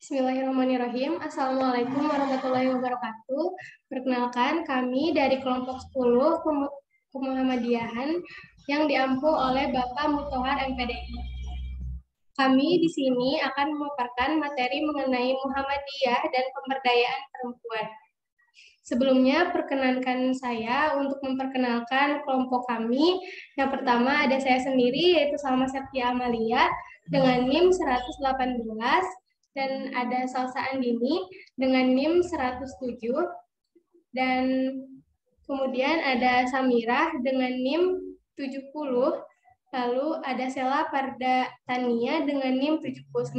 Bismillahirrahmanirrahim. Assalamualaikum warahmatullahi wabarakatuh. Perkenalkan, kami dari kelompok 10 Kemuhammadiyahan yang diampu oleh Bapak Mutohar MPDI. Kami di sini akan memaparkan materi mengenai Muhammadiyah dan pemberdayaan perempuan. Sebelumnya, perkenankan saya untuk memperkenalkan kelompok kami. Yang pertama ada saya sendiri, yaitu Salma Septia Amalia, dengan NIM 118, dan ada Salsa Andini dengan NIM 107, dan kemudian ada Samirah dengan NIM 70, lalu ada Sela Parda Tania dengan NIM 79.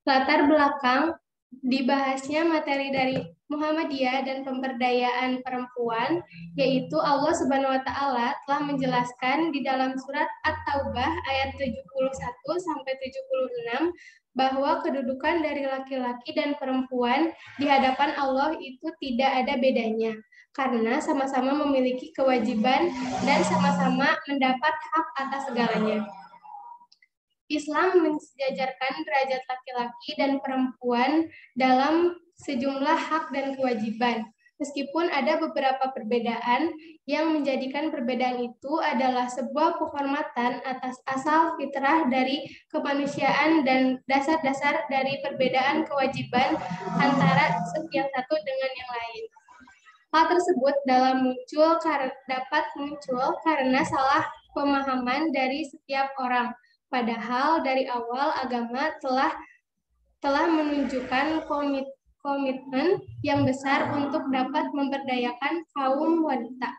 Latar belakang dibahasnya materi dari Muhammadiyah dan pemberdayaan perempuan, yaitu Allah Subhanahu wa Ta'ala telah menjelaskan di dalam surat At-Taubah ayat 71 sampai 76 bahwa kedudukan dari laki-laki dan perempuan di hadapan Allah itu tidak ada bedanya, karena sama-sama memiliki kewajiban dan sama-sama mendapat hak atas segalanya. Islam mensejajarkan derajat laki-laki dan perempuan dalam sejumlah hak dan kewajiban. Meskipun ada beberapa perbedaan, yang menjadikan perbedaan itu adalah sebuah penghormatan atas asal fitrah dari kemanusiaan dan dasar-dasar dari perbedaan kewajiban antara setiap satu dengan yang lain. Hal tersebut dapat muncul karena salah pemahaman dari setiap orang. Padahal dari awal agama telah menunjukkan komitmen yang besar untuk dapat memberdayakan kaum wanita.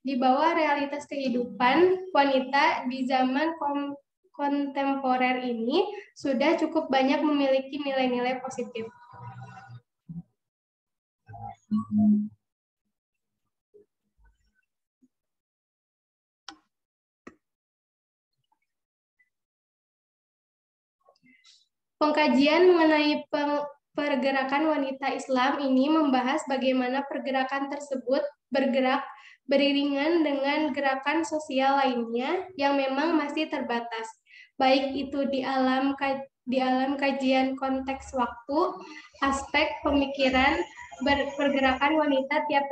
Di bawah realitas kehidupan wanita di zaman kontemporer ini sudah cukup banyak memiliki nilai-nilai positif. Pengkajian mengenai pergerakan wanita Islam ini membahas bagaimana pergerakan tersebut bergerak beriringan dengan gerakan sosial lainnya yang memang masih terbatas, baik itu di alam kajian konteks waktu, aspek pemikiran, pergerakan wanita tiap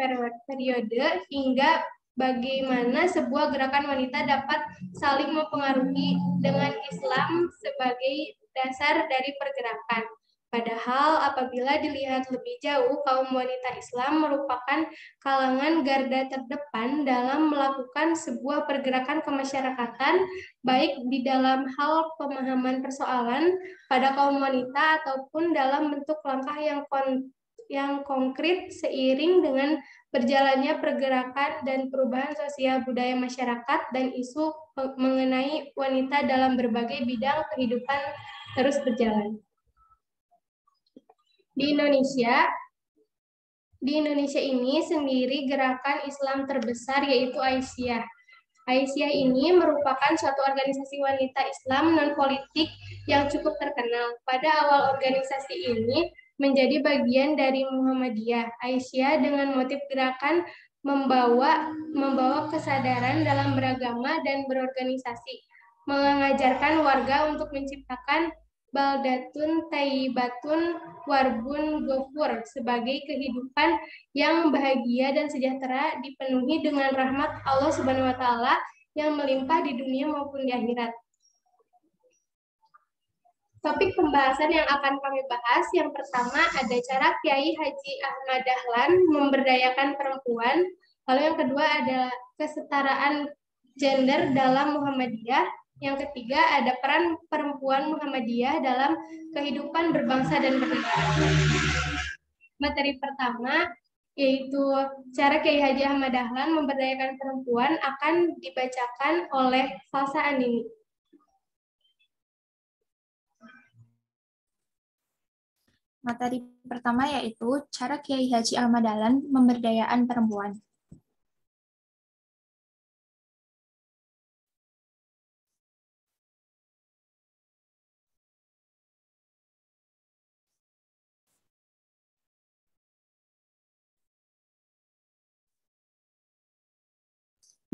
periode, hingga bagaimana sebuah gerakan wanita dapat saling mempengaruhi dengan Islam sebagai dasar dari pergerakan. Padahal apabila dilihat lebih jauh, kaum wanita Islam merupakan kalangan garda terdepan dalam melakukan sebuah pergerakan kemasyarakatan, baik di dalam hal pemahaman persoalan pada kaum wanita ataupun dalam bentuk langkah yang konkret seiring dengan berjalannya pergerakan dan perubahan sosial budaya masyarakat dan isu mengenai wanita dalam berbagai bidang kehidupan terus berjalan. Di Indonesia ini sendiri gerakan Islam terbesar yaitu Aisyah. Aisyah ini merupakan suatu organisasi wanita Islam non-politik yang cukup terkenal. Pada awal organisasi ini menjadi bagian dari Muhammadiyah. Aisyah dengan motif gerakan membawa kesadaran dalam beragama dan berorganisasi, mengajarkan warga untuk menciptakan baldatun tayyibatun warbun gofur sebagai kehidupan yang bahagia dan sejahtera dipenuhi dengan rahmat Allah Subhanahu wa Ta'ala yang melimpah di dunia maupun di akhirat. Topik pembahasan yang akan kami bahas yang pertama ada cara Kiai Haji Ahmad Dahlan memberdayakan perempuan, lalu yang kedua ada kesetaraan gender dalam Muhammadiyah, yang ketiga ada peran perempuan Muhammadiyah dalam kehidupan berbangsa dan bernegara. Materi pertama yaitu cara Kiai Haji Ahmad Dahlan memberdayakan perempuan akan dibacakan oleh Salsa Andini. Materi pertama yaitu cara Kiai Haji Ahmad Dahlan memberdayaan perempuan.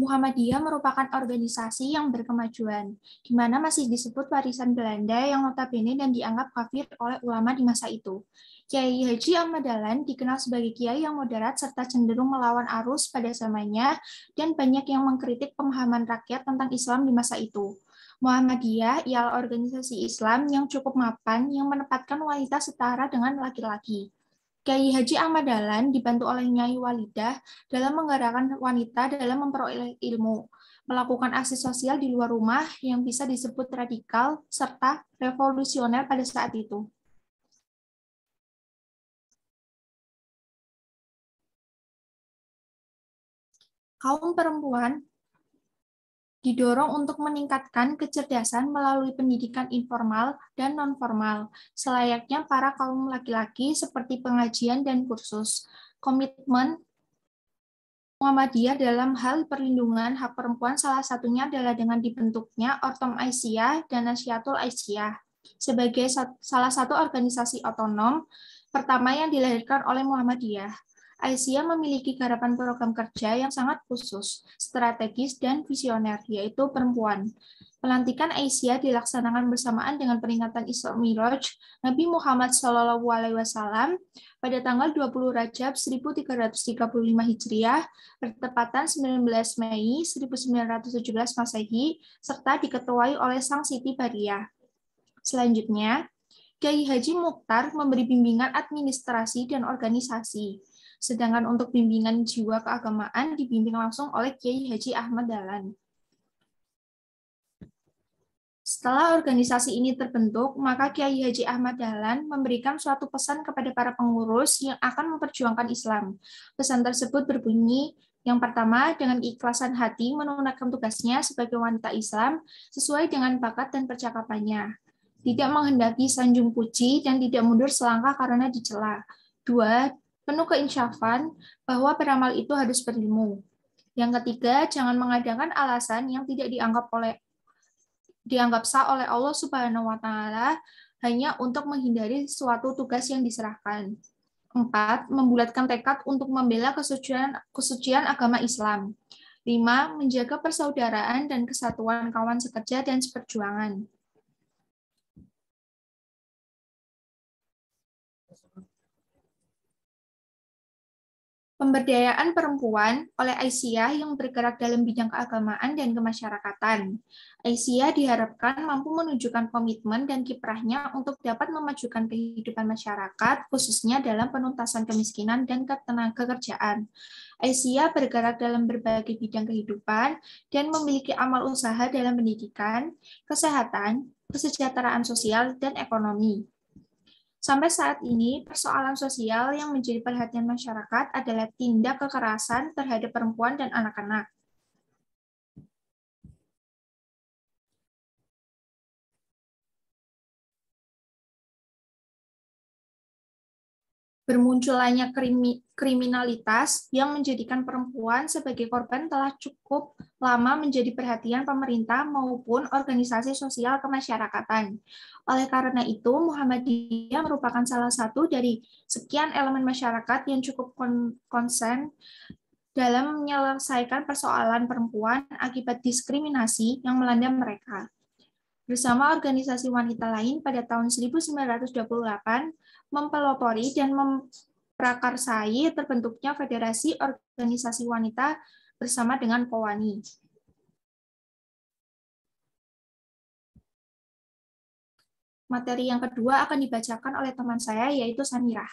Muhammadiyah merupakan organisasi yang berkemajuan, di mana masih disebut warisan Belanda yang notabene dan dianggap kafir oleh ulama di masa itu. Kiai Haji Ahmad Dahlan dikenal sebagai kiai yang moderat serta cenderung melawan arus pada zamannya dan banyak yang mengkritik pemahaman rakyat tentang Islam di masa itu. Muhammadiyah ialah organisasi Islam yang cukup mapan yang menempatkan wanita setara dengan laki-laki. Kiai Haji Ahmad Dahlan dibantu oleh Nyai Walidah dalam menggerakkan wanita dalam memperoleh ilmu, melakukan aksi sosial di luar rumah yang bisa disebut radikal serta revolusioner pada saat itu. Kaum perempuan didorong untuk meningkatkan kecerdasan melalui pendidikan informal dan nonformal, selayaknya para kaum laki-laki seperti pengajian dan kursus. Komitmen Muhammadiyah dalam hal perlindungan hak perempuan salah satunya adalah dengan dibentuknya Ortom Aisyah dan Nasyatul Aisyah sebagai salah satu organisasi otonom pertama yang dilahirkan oleh Muhammadiyah. Aisyah memiliki garapan program kerja yang sangat khusus, strategis, dan visioner, yaitu perempuan. Pelantikan Aisyah dilaksanakan bersamaan dengan peringatan Isra Miraj Nabi Muhammad SAW pada tanggal 20 Rajab 1335 Hijriah, bertepatan 19 Mei 1917 Masehi, serta diketuai oleh Sang Siti Bariyah. Selanjutnya, Kiai Haji Mukhtar memberi bimbingan administrasi dan organisasi. Sedangkan untuk bimbingan jiwa keagamaan dibimbing langsung oleh Kiai Haji Ahmad Dahlan. Setelah organisasi ini terbentuk, maka Kiai Haji Ahmad Dahlan memberikan suatu pesan kepada para pengurus yang akan memperjuangkan Islam. Pesan tersebut berbunyi, yang pertama, dengan keikhlasan hati menunaikan tugasnya sebagai wanita Islam sesuai dengan bakat dan percakapannya. Tidak menghendaki sanjung puji dan tidak mundur selangkah karena dicela. 2. Penuh keinsyafan bahwa beramal itu harus berilmu. Yang ketiga, jangan mengadakan alasan yang tidak dianggap sah oleh Allah Subhanahu wa taala hanya untuk menghindari suatu tugas yang diserahkan. 4. Membulatkan tekad untuk membela kesucian agama Islam. 5. Menjaga persaudaraan dan kesatuan kawan sekerja dan seperjuangan. Pemberdayaan perempuan oleh Aisyah yang bergerak dalam bidang keagamaan dan kemasyarakatan. Aisyah diharapkan mampu menunjukkan komitmen dan kiprahnya untuk dapat memajukan kehidupan masyarakat, khususnya dalam penuntasan kemiskinan dan ketenagakerjaan. Aisyah bergerak dalam berbagai bidang kehidupan dan memiliki amal usaha dalam pendidikan, kesehatan, kesejahteraan sosial, dan ekonomi. Sampai saat ini, persoalan sosial yang menjadi perhatian masyarakat adalah tindak kekerasan terhadap perempuan dan anak-anak. Bermunculannya kriminalitas yang menjadikan perempuan sebagai korban telah cukup lama menjadi perhatian pemerintah maupun organisasi sosial kemasyarakatan. Oleh karena itu, Muhammadiyah merupakan salah satu dari sekian elemen masyarakat yang cukup konsen dalam menyelesaikan persoalan perempuan akibat diskriminasi yang melanda mereka. Bersama organisasi wanita lain pada tahun 1928, mempelopori dan memprakarsai terbentuknya Federasi Organisasi Wanita bersama dengan Powani. Materi yang kedua akan dibacakan oleh teman saya, yaitu Samirah.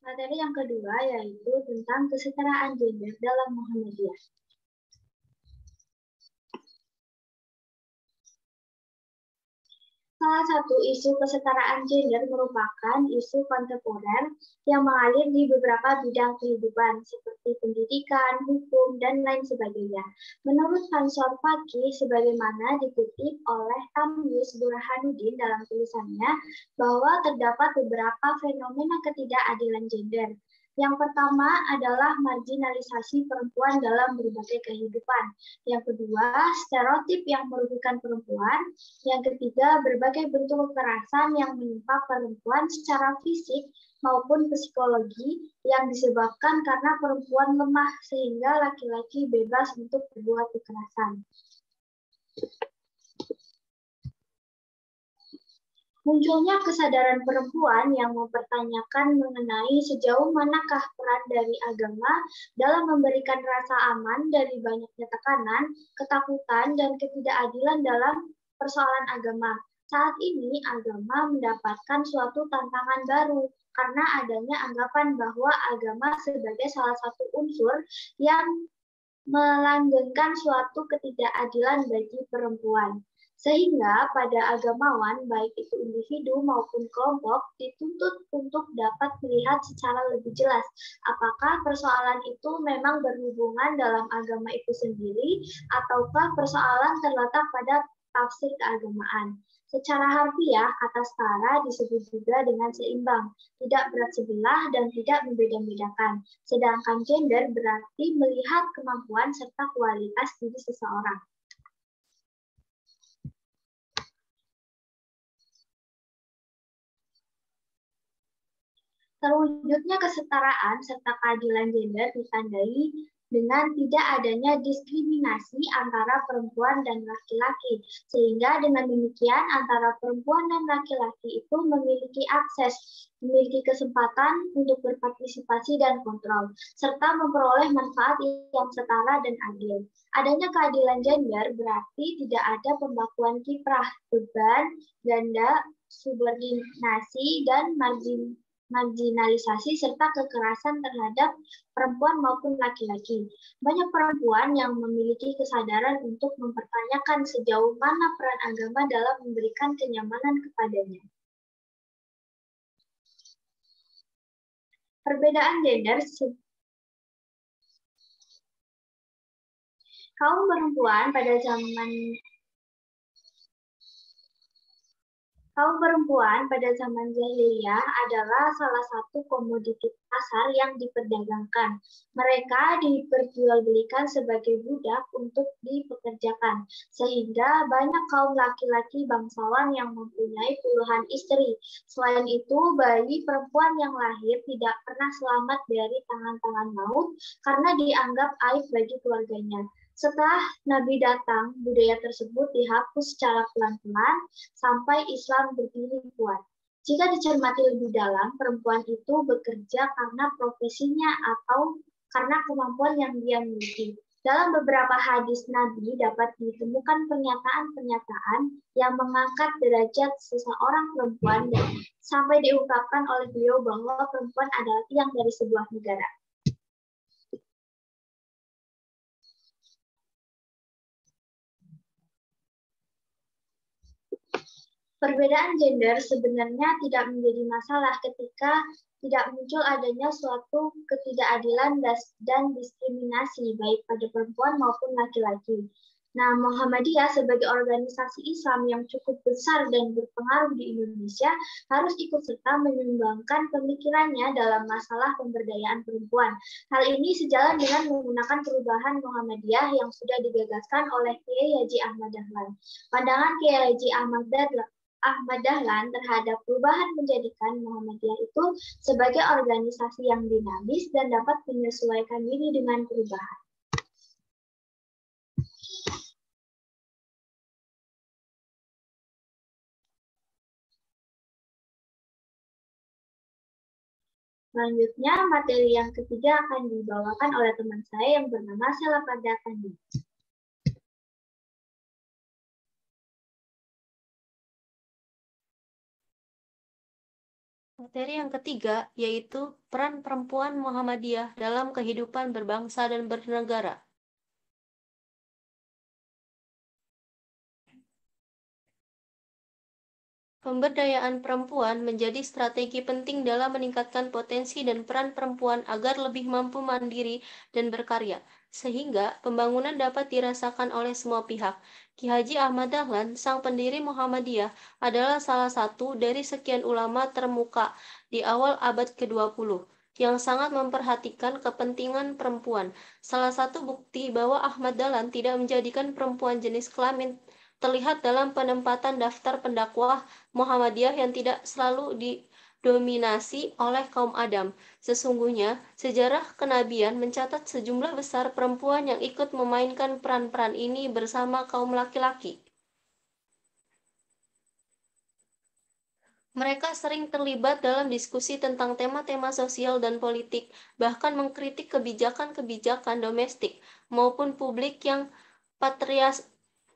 Materi yang kedua yaitu tentang kesetaraan gender dalam Muhammadiyah. Salah satu isu kesetaraan gender merupakan isu kontemporer yang mengalir di beberapa bidang kehidupan seperti pendidikan, hukum, dan lain sebagainya. Menurut Ansor Fakih, sebagaimana dikutip oleh Tamyiz Burhanuddin dalam tulisannya, bahwa terdapat beberapa fenomena ketidakadilan gender. Yang pertama adalah marginalisasi perempuan dalam berbagai kehidupan. Yang kedua, stereotip yang merugikan perempuan. Yang ketiga, berbagai bentuk kekerasan yang menimpa perempuan secara fisik maupun psikologi yang disebabkan karena perempuan lemah sehingga laki-laki bebas untuk berbuat kekerasan. Munculnya kesadaran perempuan yang mempertanyakan mengenai sejauh manakah peran dari agama dalam memberikan rasa aman dari banyaknya tekanan, ketakutan, dan ketidakadilan dalam persoalan agama. Saat ini agama mendapatkan suatu tantangan baru karena adanya anggapan bahwa agama sebagai salah satu unsur yang melanggengkan suatu ketidakadilan bagi perempuan. Sehingga pada agamawan, baik itu individu maupun kelompok, dituntut untuk dapat melihat secara lebih jelas apakah persoalan itu memang berhubungan dalam agama itu sendiri ataukah persoalan terletak pada tafsir keagamaan. Secara harfiah, kata setara disebut juga dengan seimbang, tidak berat sebelah dan tidak membeda-bedakan. Sedangkan gender berarti melihat kemampuan serta kualitas diri seseorang. Terwujudnya kesetaraan serta keadilan gender ditandai dengan tidak adanya diskriminasi antara perempuan dan laki-laki, sehingga dengan demikian antara perempuan dan laki-laki itu memiliki akses, memiliki kesempatan untuk berpartisipasi dan kontrol, serta memperoleh manfaat yang setara dan adil. Adanya keadilan gender berarti tidak ada pembakuan kiprah, beban, ganda, subordinasi, dan marginalisasi serta kekerasan terhadap perempuan maupun laki-laki. Banyak perempuan yang memiliki kesadaran untuk mempertanyakan sejauh mana peran agama dalam memberikan kenyamanan kepadanya. Perbedaan gender kaum perempuan pada zaman jahiliyah adalah salah satu komoditas pasar yang diperdagangkan. Mereka diperjualbelikan sebagai budak untuk dipekerjakan, sehingga banyak kaum laki-laki bangsawan yang mempunyai puluhan istri. Selain itu, bayi perempuan yang lahir tidak pernah selamat dari tangan-tangan maut karena dianggap aib bagi keluarganya. Setelah Nabi datang, budaya tersebut dihapus secara pelan-pelan sampai Islam berdiri kuat. Jika dicermati lebih dalam, perempuan itu bekerja karena profesinya atau karena kemampuan yang dia miliki. Dalam beberapa hadis Nabi dapat ditemukan pernyataan-pernyataan yang mengangkat derajat seseorang perempuan dan sampai diungkapkan oleh beliau bahwa perempuan adalah tiang dari sebuah negara. Perbedaan gender sebenarnya tidak menjadi masalah ketika tidak muncul adanya suatu ketidakadilan dan diskriminasi baik pada perempuan maupun laki-laki. Nah, Muhammadiyah sebagai organisasi Islam yang cukup besar dan berpengaruh di Indonesia harus ikut serta menyumbangkan pemikirannya dalam masalah pemberdayaan perempuan. Hal ini sejalan dengan menggunakan perubahan Muhammadiyah yang sudah digagaskan oleh Kiai Haji Ahmad Dahlan. Pandangan Kiai Haji Ahmad Dahlan terhadap perubahan menjadikan Muhammadiyah itu sebagai organisasi yang dinamis dan dapat menyesuaikan diri dengan perubahan. Selanjutnya, materi yang ketiga akan dibawakan oleh teman saya yang bernama Sela Pada Kandi. Materi yang ketiga yaitu peran perempuan Muhammadiyah dalam kehidupan berbangsa dan bernegara. Pemberdayaan perempuan menjadi strategi penting dalam meningkatkan potensi dan peran perempuan agar lebih mampu mandiri dan berkarya, sehingga pembangunan dapat dirasakan oleh semua pihak. Ki Haji Ahmad Dahlan, sang pendiri Muhammadiyah, adalah salah satu dari sekian ulama termuka di awal abad ke-20. yang sangat memperhatikan kepentingan perempuan. Salah satu bukti bahwa Ahmad Dahlan tidak menjadikan perempuan jenis kelamin terlihat dalam penempatan daftar pendakwah Muhammadiyah yang tidak selalu didominasi oleh kaum Adam. Sesungguhnya, sejarah kenabian mencatat sejumlah besar perempuan yang ikut memainkan peran-peran ini bersama kaum laki-laki. Mereka sering terlibat dalam diskusi tentang tema-tema sosial dan politik, bahkan mengkritik kebijakan-kebijakan domestik maupun publik yang patriarkis.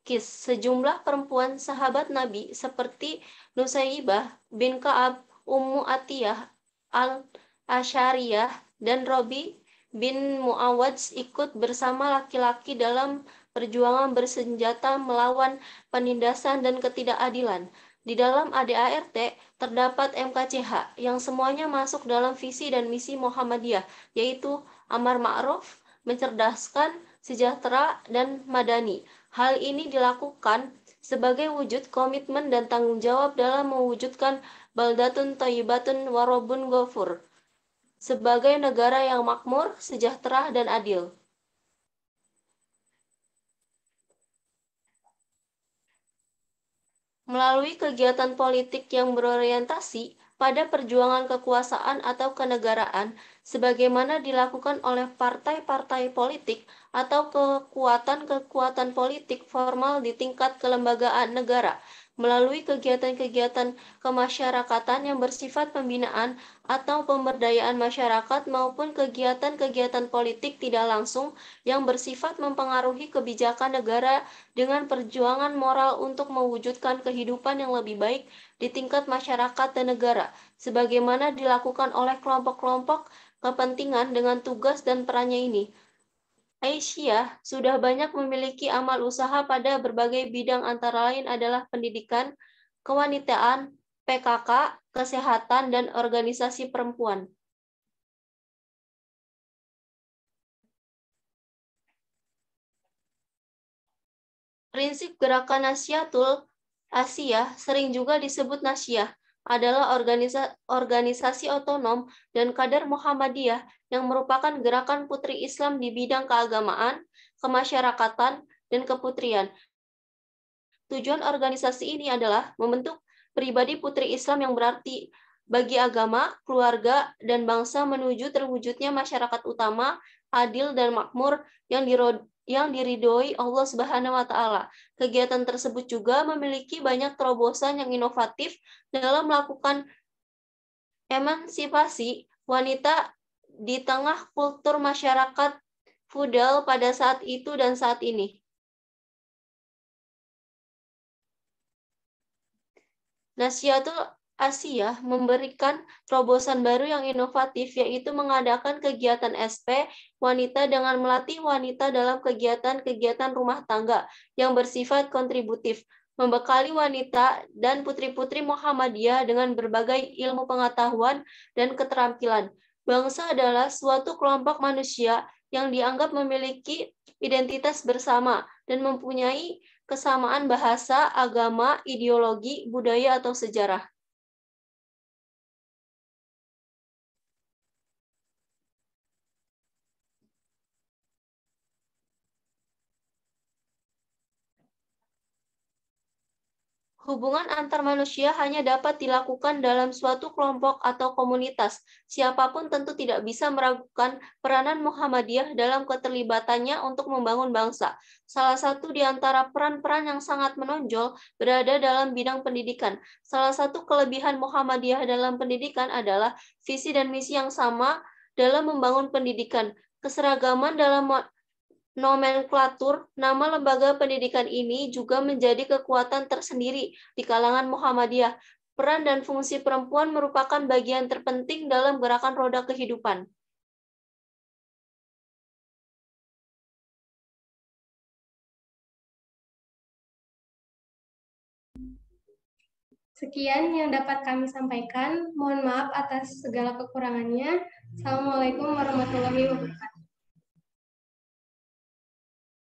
Sejumlah perempuan sahabat Nabi seperti Nusaybah bin Ka'ab, Ummu Atiyah al-Asyariyah, dan Robi bin Muawwadz ikut bersama laki-laki dalam perjuangan bersenjata melawan penindasan dan ketidakadilan. Di dalam ADART terdapat MKCH yang semuanya masuk dalam visi dan misi Muhammadiyah, yaitu amar ma'ruf, mencerdaskan, sejahtera, dan madani. Hal ini dilakukan sebagai wujud komitmen dan tanggung jawab dalam mewujudkan baldatun thayyibatun warobun ghafur sebagai negara yang makmur, sejahtera, dan adil. Melalui kegiatan politik yang berorientasi pada perjuangan kekuasaan atau kenegaraan, sebagaimana dilakukan oleh partai-partai politik atau kekuatan-kekuatan politik formal di tingkat kelembagaan negara, melalui kegiatan-kegiatan kemasyarakatan yang bersifat pembinaan atau pemberdayaan masyarakat maupun kegiatan-kegiatan politik tidak langsung yang bersifat mempengaruhi kebijakan negara dengan perjuangan moral untuk mewujudkan kehidupan yang lebih baik di tingkat masyarakat dan negara, sebagaimana dilakukan oleh kelompok-kelompok kepentingan dengan tugas dan perannya ini. Aisyah sudah banyak memiliki amal usaha pada berbagai bidang antara lain adalah pendidikan, kewanitaan, PKK, kesehatan, dan organisasi perempuan. Prinsip gerakan Nasyatul Asyah, sering juga disebut Nasyah, adalah organisasi otonom dan kader Muhammadiyah yang merupakan gerakan putri Islam di bidang keagamaan, kemasyarakatan, dan keputrian. Tujuan organisasi ini adalah membentuk pribadi putri Islam yang berarti bagi agama, keluarga, dan bangsa menuju terwujudnya masyarakat utama, adil, dan makmur yang diridhoi Allah Subhanahu wa Ta'ala. Kegiatan tersebut juga memiliki banyak terobosan yang inovatif dalam melakukan emansipasi wanita di tengah kultur masyarakat feudal pada saat itu dan saat ini. Nasyatul Asyah memberikan terobosan baru yang inovatif, yaitu mengadakan kegiatan SP wanita dengan melatih wanita dalam kegiatan-kegiatan rumah tangga yang bersifat kontributif, membekali wanita dan putri-putri Muhammadiyah dengan berbagai ilmu pengetahuan dan keterampilan. Bangsa adalah suatu kelompok manusia yang dianggap memiliki identitas bersama dan mempunyai kesamaan bahasa, agama, ideologi, budaya, atau sejarah. Hubungan antar manusia hanya dapat dilakukan dalam suatu kelompok atau komunitas. Siapapun tentu tidak bisa meragukan peranan Muhammadiyah dalam keterlibatannya untuk membangun bangsa. Salah satu di antara peran-peran yang sangat menonjol berada dalam bidang pendidikan. Salah satu kelebihan Muhammadiyah dalam pendidikan adalah visi dan misi yang sama dalam membangun pendidikan. Keseragaman dalam nomenklatur nama lembaga pendidikan ini juga menjadi kekuatan tersendiri di kalangan Muhammadiyah. Peran dan fungsi perempuan merupakan bagian terpenting dalam gerakan roda kehidupan. Sekian yang dapat kami sampaikan. Mohon maaf atas segala kekurangannya. Assalamualaikum warahmatullahi wabarakatuh.